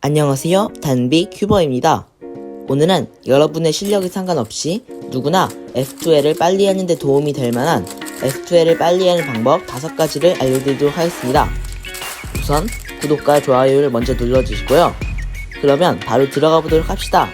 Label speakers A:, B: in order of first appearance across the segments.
A: 안녕하세요, 단비 큐버입니다. 오늘은 여러분의 실력에 상관없이 누구나 F2L을 빨리 하는 데 도움이 될 만한 F2L을 빨리 하는 방법 5가지를 알려드리도록 하겠습니다. 우선 구독과 좋아요를 먼저 눌러주시고요. 그러면 바로 들어가 보도록 합시다.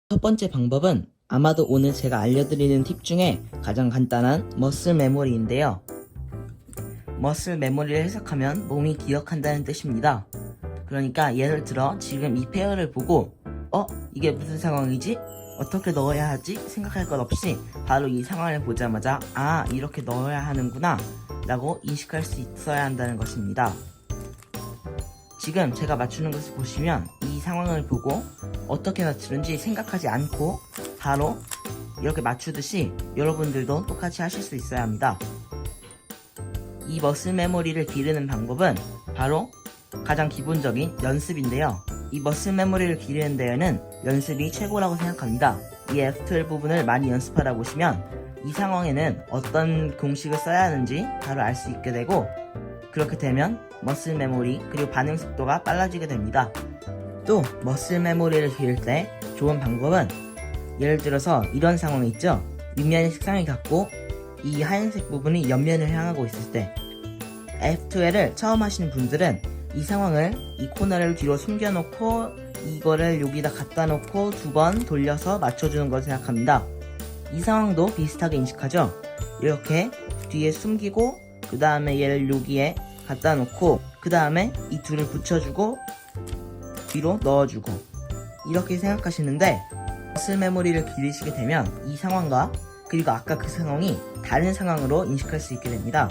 A: 첫 번째 방법은 아마도 오늘 제가 알려드리는 팁 중에 가장 간단한 머슬 메모리인데요. 머슬 메모리를 해석하면 몸이 기억한다는 뜻입니다. 그러니까 예를 들어 지금 이 페어를 보고 이게 무슨 상황이지? 어떻게 넣어야 하지? 생각할 것 없이 바로 이 상황을 보자마자 이렇게 넣어야 하는구나 라고 인식할 수 있어야 한다는 것입니다. 지금 제가 맞추는 것을 보시면 이 상황을 보고 어떻게 맞추는지 생각하지 않고 바로 이렇게 맞추듯이 여러분들도 똑같이 하실 수 있어야 합니다. 이 머슬 메모리를 기르는 방법은 바로 가장 기본적인 연습인데요. 이 머슬 메모리를 기르는 데에는 연습이 최고라고 생각합니다. 이 F2L 부분을 많이 연습하다 보시면 이 상황에는 어떤 공식을 써야 하는지 바로 알 수 있게 되고, 그렇게 되면 머슬 메모리 그리고 반응 속도가 빨라지게 됩니다. 또 머슬 메모리를 기를 때 좋은 방법은 예를 들어서 이런 상황이 있죠. 윗면이 색상이 같고 이 하얀색 부분이 옆면을 향하고 있을 때 F2L을 처음 하시는 분들은 이 상황을 이 코너를 뒤로 숨겨놓고 이거를 여기다 갖다 놓고 2번 돌려서 맞춰주는 걸 생각합니다. 이 상황도 비슷하게 인식하죠. 이렇게 뒤에 숨기고 그 다음에 얘를 여기에 갖다 놓고 그 다음에 이 둘을 붙여주고 뒤로 넣어주고 이렇게 생각하시는데, 머슬 메모리를 기르시게 되면 이 상황과 그리고 아까 그 상황이 다른 상황으로 인식할 수 있게 됩니다.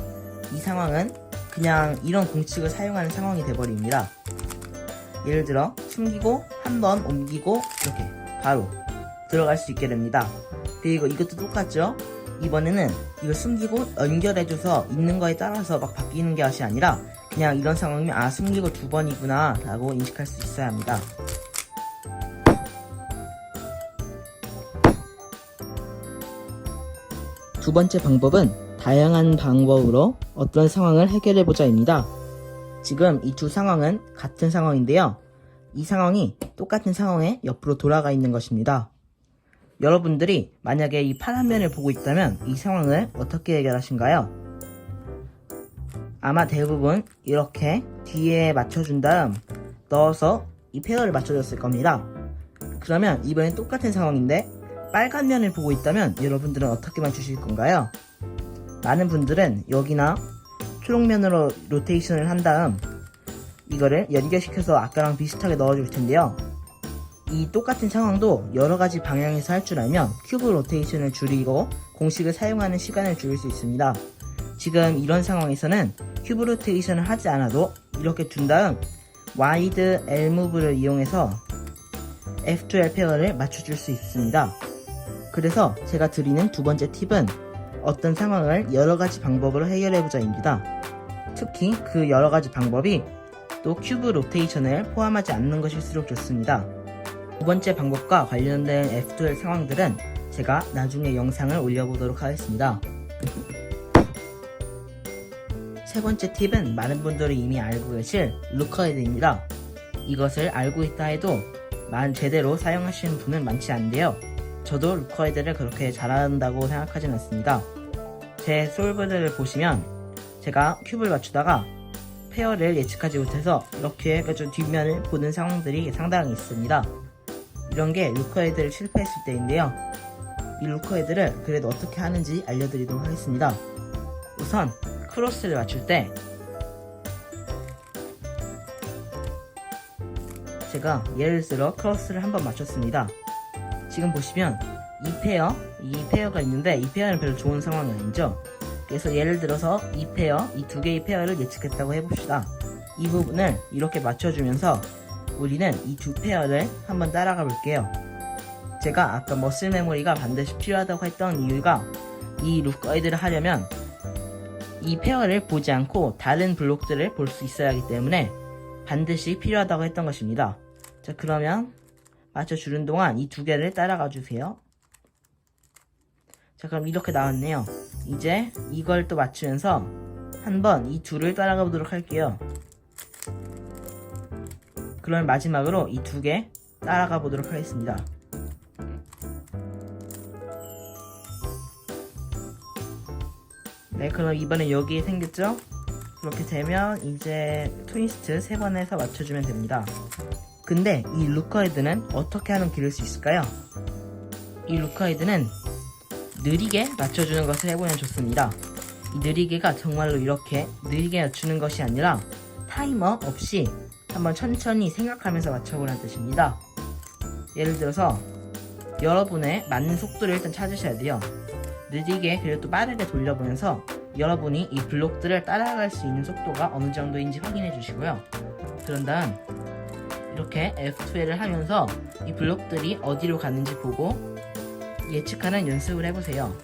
A: 이 상황은 그냥 이런 공식을 사용하는 상황이 돼버립니다. 예를 들어 숨기고 한번 옮기고 이렇게 바로 들어갈 수 있게 됩니다. 그리고 이것도 똑같죠. 이번에는 이거 숨기고 연결해줘서 있는 거에 따라서 막 바뀌는 것이 아니라 그냥 이런 상황이면 숨기고 2번이구나 라고 인식할 수 있어야 합니다. 두 번째 방법은 다양한 방법으로 어떤 상황을 해결해보자 입니다. 지금 이 두 상황은 같은 상황인데요. 이 상황이 똑같은 상황에 옆으로 돌아가 있는 것입니다. 여러분들이 만약에 이 파란 면을 보고 있다면 이 상황을 어떻게 해결하신가요? 아마 대부분 이렇게 뒤에 맞춰준 다음 넣어서 이 페어를 맞춰줬을 겁니다. 그러면 이번엔 똑같은 상황인데 빨간 면을 보고 있다면 여러분들은 어떻게 맞추실 건가요? 많은 분들은 여기나 초록면으로 로테이션을 한 다음 이거를 연결시켜서 아까랑 비슷하게 넣어줄 텐데요. 이 똑같은 상황도 여러가지 방향에서 할 줄 알면 큐브 로테이션을 줄이고 공식을 사용하는 시간을 줄일 수 있습니다. 지금 이런 상황에서는 큐브 로테이션을 하지 않아도 이렇게 둔 다음 와이드 L 무브를 이용해서 F2L 페어를 맞춰줄 수 있습니다. 그래서 제가 드리는 두 번째 팁은 어떤 상황을 여러가지 방법으로 해결해보자입니다. 특히 그 여러가지 방법이 또 큐브 로테이션을 포함하지 않는 것일수록 좋습니다. 두 번째 방법과 관련된 F2L 상황들은 제가 나중에 영상을 올려보도록 하겠습니다. 세 번째 팁은 많은 분들이 이미 알고 계실 루커헤드입니다. 이것을 알고 있다 해도 제대로 사용하시는 분은 많지 않은데요. 저도 루커헤드를 그렇게 잘한다고 생각하진 않습니다. 제 솔브들을 보시면 제가 큐브를 맞추다가 페어를 예측하지 못해서 이렇게 해가지고 뒷면을 보는 상황들이 상당히 있습니다. 이런 게 루커헤드를 실패했을 때인데요. 이 루커헤드를 그래도 어떻게 하는지 알려드리도록 하겠습니다. 우선 크로스를 맞출 때 제가 예를 들어 크로스를 한번 맞췄습니다. 지금 보시면 이 페어가 있는데 이 페어는 별로 좋은 상황이 아니죠. 그래서 예를 들어서 이 두 개의 페어를 예측했다고 해봅시다. 이 부분을 이렇게 맞춰주면서 우리는 이 두 페어를 한번 따라가 볼게요. 제가 아까 머슬 메모리가 반드시 필요하다고 했던 이유가 이 루커헤드를 하려면 이 페어를 보지 않고 다른 블록들을 볼 수 있어야 하기 때문에 반드시 필요하다고 했던 것입니다. 자, 그러면 맞춰주는 동안 이 두 개를 따라가 주세요. 자, 그럼 이렇게 나왔네요. 이제 이걸 또 맞추면서 한번 이 둘을 따라가 보도록 할게요. 그럼 마지막으로 이 두 개 따라가 보도록 하겠습니다. 네, 그럼 이번엔 여기 생겼죠? 그렇게 되면 이제 트위스트 3번 해서 맞춰주면 됩니다. 근데 이 루커헤드는 어떻게 하면 기를 수 있을까요? 이 루커헤드는 느리게 맞춰주는 것을 해보면 좋습니다. 이 느리게가 정말로 이렇게 느리게 맞추는 것이 아니라 타이머 없이 한번 천천히 생각하면서 맞춰보라는 뜻입니다. 예를 들어서 여러분의 맞는 속도를 일단 찾으셔야 돼요. 느리게 그리고 또 빠르게 돌려보면서 여러분이 이 블록들을 따라갈 수 있는 속도가 어느 정도인지 확인해 주시고요. 그런 다음 이렇게 F12를 하면서 이 블록들이 어디로 가는지 보고 예측하는 연습을 해보세요.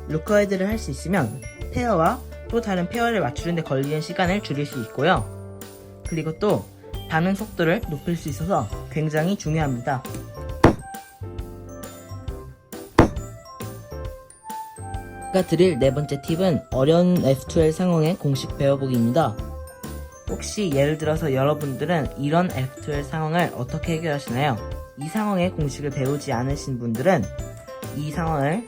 A: 루커헤드를 할 수 있으면 페어와 또 다른 페어를 맞추는데 걸리는 시간을 줄일 수 있고요. 그리고 또 반응 속도를 높일 수 있어서 굉장히 중요합니다. 제가 드릴 네 번째 팁은 어려운 F2L 상황의 공식 배워보기입니다. 혹시 예를 들어서 여러분들은 이런 F2L 상황을 어떻게 해결하시나요? 이 상황의 공식을 배우지 않으신 분들은 이 상황을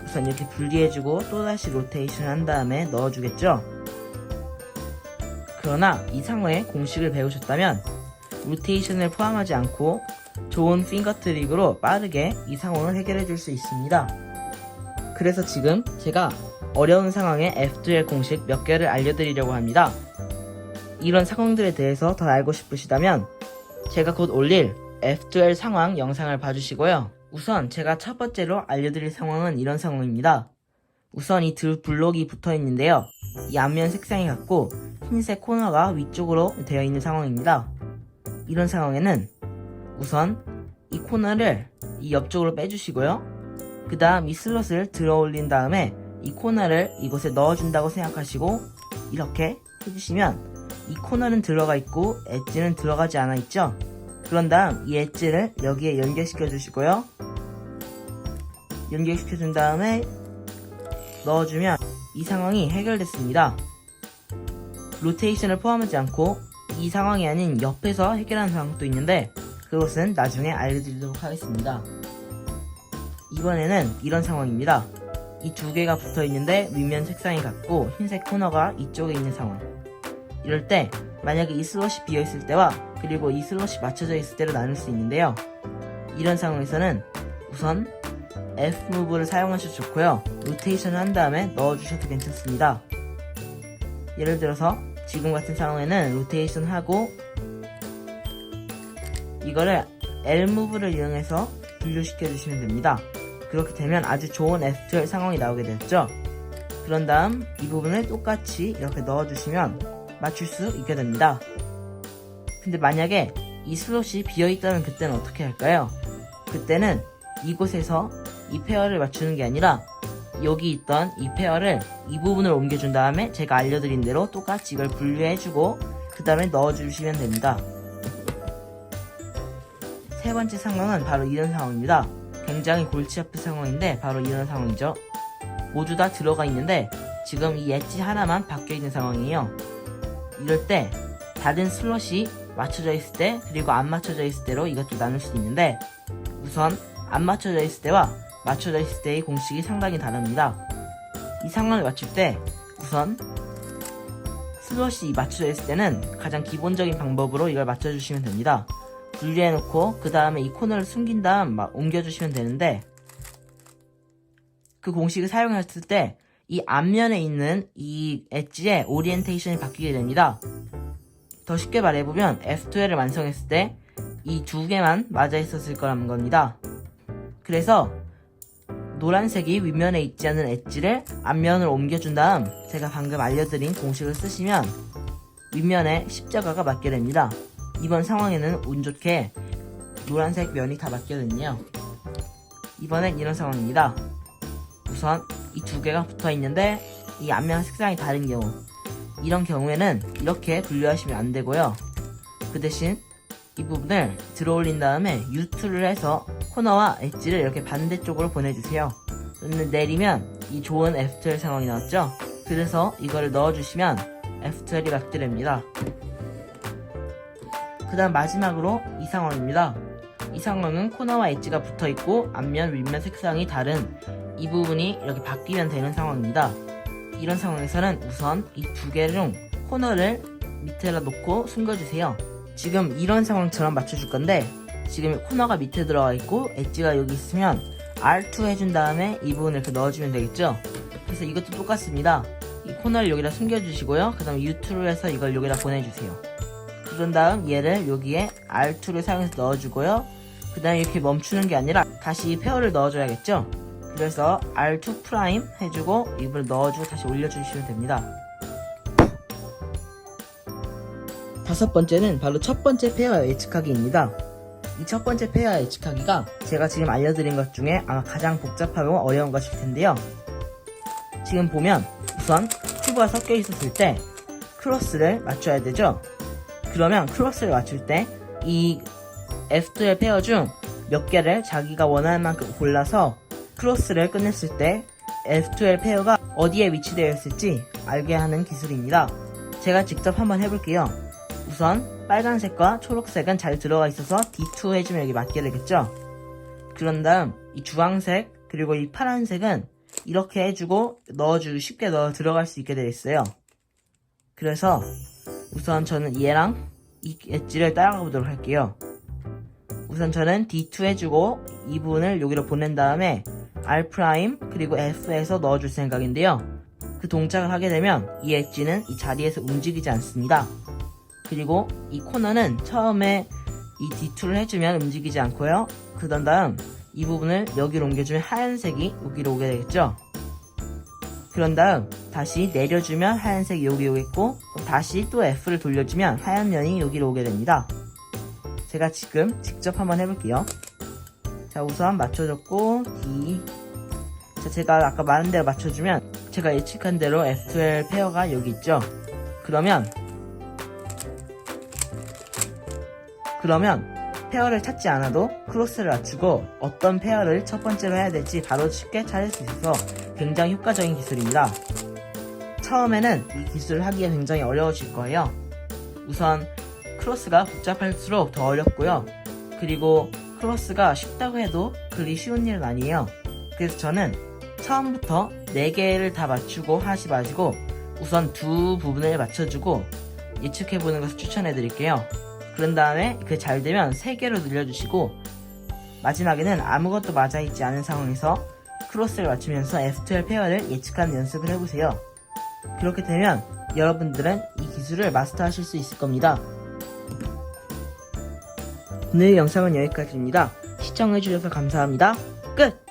A: 우선 이렇게 분리해주고 또다시 로테이션 한 다음에 넣어주겠죠? 그러나 이 상황의 공식을 배우셨다면 로테이션을 포함하지 않고 좋은 핑거 트릭으로 빠르게 이 상황을 해결해 줄 수 있습니다. 그래서 지금 제가 어려운 상황의 F2L 공식 몇 개를 알려드리려고 합니다. 이런 상황들에 대해서 더 알고 싶으시다면 제가 곧 올릴 F2L 상황 영상을 봐주시고요. 우선 제가 첫 번째로 알려드릴 상황은 이런 상황입니다. 우선 이 두 블록이 붙어 있는데요. 이 앞면 색상이 같고 흰색 코너가 위쪽으로 되어 있는 상황입니다. 이런 상황에는 우선 이 코너를 이 옆쪽으로 빼주시고요. 그 다음 이 슬롯을 들어 올린 다음에 이 코너를 이곳에 넣어준다고 생각하시고 이렇게 해주시면 이 코너는 들어가 있고 엣지는 들어가지 않아 있죠. 그런 다음 이 엣지를 여기에 연결시켜 주시고요. 연결시켜 준 다음에 넣어주면 이 상황이 해결됐습니다. 로테이션을 포함하지 않고 이 상황이 아닌 옆에서 해결하는 상황도 있는데 그것은 나중에 알려드리도록 하겠습니다. 이번에는 이런 상황입니다. 이 두 개가 붙어 있는데 윗면 색상이 같고 흰색 코너가 이쪽에 있는 상황. 이럴 때 만약에 이 슬롯이 비어 있을 때와 그리고 이 슬롯이 맞춰져 있을 때로 나눌 수 있는데요. 이런 상황에서는 우선 F무브를 사용하셔도 좋고요. 로테이션을 한 다음에 넣어주셔도 괜찮습니다. 예를 들어서 지금 같은 상황에는 로테이션 하고 이거를 L무브를 이용해서 분류시켜 주시면 됩니다. 그렇게 되면 아주 좋은 F2L 상황이 나오게 되었죠. 그런 다음 이 부분을 똑같이 이렇게 넣어주시면 맞출 수 있게 됩니다. 근데 만약에 이 슬롯이 비어있다면 그때는 어떻게 할까요? 그때는 이곳에서 이 페어를 맞추는 게 아니라 여기 있던 이 페어를 이 부분을 옮겨준 다음에 제가 알려드린 대로 똑같이 이걸 분류해주고 그 다음에 넣어주시면 됩니다. 세 번째 상황은 바로 이런 상황입니다. 굉장히 골치 아픈 상황인데 바로 이런 상황이죠. 모두 다 들어가 있는데 지금 이 엣지 하나만 바뀌어 있는 상황이에요. 이럴 때 다른 슬롯이 맞춰져 있을 때 그리고 안 맞춰져 있을 때로 이것도 나눌 수 있는데 우선 안 맞춰져 있을 때와 맞춰져 있을 때의 공식이 상당히 다릅니다. 이 상황을 맞출 때 우선 슬롯이 맞춰져 있을 때는 가장 기본적인 방법으로 이걸 맞춰주시면 됩니다. 분리해놓고 그 다음에 이 코너를 숨긴 다음 옮겨주시면 되는데 그 공식을 사용했을 때 이 앞면에 있는 이 엣지의 오리엔테이션이 바뀌게 됩니다. 더 쉽게 말해보면 F2L을 완성했을 때 이 두 개만 맞아 있었을 거라는 겁니다. 그래서 노란색이 윗면에 있지 않은 엣지를 앞면으로 옮겨준 다음 제가 방금 알려드린 공식을 쓰시면 윗면에 십자가가 맞게 됩니다. 이번 상황에는 운 좋게 노란색 면이 다 맞거든요. 이번엔 이런 상황입니다. 우선 이 두 개가 붙어 있는데 이 앞면 색상이 다른 경우, 이런 경우에는 이렇게 분류하시면 안 되고요. 그 대신 이 부분을 들어 올린 다음에 U2를 해서 코너와 엣지를 이렇게 반대쪽으로 보내주세요. 내리면 이 좋은 F12 상황이 나왔죠? 그래서 이거를 넣어주시면 F12이 맞게 그 다음 마지막으로 이 상황입니다. 이 상황은 코너와 엣지가 붙어있고 앞면, 윗면 색상이 다른 이 부분이 이렇게 바뀌면 되는 상황입니다. 이런 상황에서는 우선 이 두 개 중 코너를 밑에다 놓고 숨겨주세요. 지금 이런 상황처럼 맞춰줄 건데, 지금 코너가 밑에 들어가 있고 엣지가 여기 있으면 R2 해준 다음에 이 부분을 이렇게 넣어주면 되겠죠. 그래서 이것도 똑같습니다. 이 코너를 여기다 숨겨주시고요. 그 다음에 U2를 해서 이걸 여기다 보내주세요. 그런 다음 얘를 여기에 R2를 사용해서 넣어주고요. 그 다음에 이렇게 멈추는 게 아니라 다시 페어를 넣어줘야겠죠. 그래서 R2 프라임 해주고 이걸 넣어주고 다시 올려주시면 됩니다. 다섯 번째는 바로 첫 번째 페어 예측하기입니다. 이 첫 번째 페어 예측하기가 제가 지금 알려드린 것 중에 아마 가장 복잡하고 어려운 것일 텐데요. 지금 보면 우선 큐브가 섞여 있었을 때 크로스를 맞춰야 되죠. 그러면 크로스를 맞출 때 이 F2의 페어 중 몇 개를 자기가 원하는 만큼 골라서 크로스를 끝냈을 때 F2의 페어가 어디에 위치되어 있을지 알게 하는 기술입니다. 제가 직접 한번 해볼게요. 우선 빨간색과 초록색은 잘 들어가 있어서 D2 해주면 여기 맞게 되겠죠. 그런 다음 이 주황색 그리고 이 파란색은 이렇게 해주고 넣어주고 쉽게 들어갈 수 있게 되어 있어요. 그래서 우선 저는 얘랑 이 엣지를 따라가 보도록 할게요. 우선 저는 D2 해주고 이 부분을 여기로 보낸 다음에 R' 그리고 F에서 넣어줄 생각인데요. 그 동작을 하게 되면 이 엣지는 이 자리에서 움직이지 않습니다. 그리고 이 코너는 처음에 이 D2를 해주면 움직이지 않고요. 그런 다음 이 부분을 여기로 옮겨주면 하얀색이 여기로 오게 되겠죠. 그런 다음 다시 내려주면 하얀색이 여기 오겠고, 다시 또 F를 돌려주면 하얀 면이 여기로 오게 됩니다. 제가 지금 직접 한번 해볼게요. 자, 우선 맞춰줬고 D. 자, 제가 아까 말한 대로 맞춰주면 제가 예측한 대로 F12 페어가 여기 있죠. 그러면 페어를 찾지 않아도 크로스를 맞추고 어떤 페어를 첫 번째로 해야 될지 바로 쉽게 찾을 수 있어서 굉장히 효과적인 기술입니다. 처음에는 이 기술을 하기가 굉장히 어려우실 거예요. 우선 크로스가 복잡할수록 더 어렵고요. 그리고 크로스가 쉽다고 해도 그리 쉬운 일은 아니에요. 그래서 저는 처음부터 4개를 다 맞추고 하지 마시고 우선 두 부분을 맞춰주고 예측해보는 것을 추천해드릴게요. 그런 다음에 그 잘 되면 3개로 늘려주시고 마지막에는 아무것도 맞아있지 않은 상황에서 크로스를 맞추면서 F12 페어를 예측하는 연습을 해보세요. 그렇게 되면 여러분들은 이 기술을 마스터하실 수 있을 겁니다. 오늘 영상은 여기까지입니다. 시청해주셔서 감사합니다. 끝!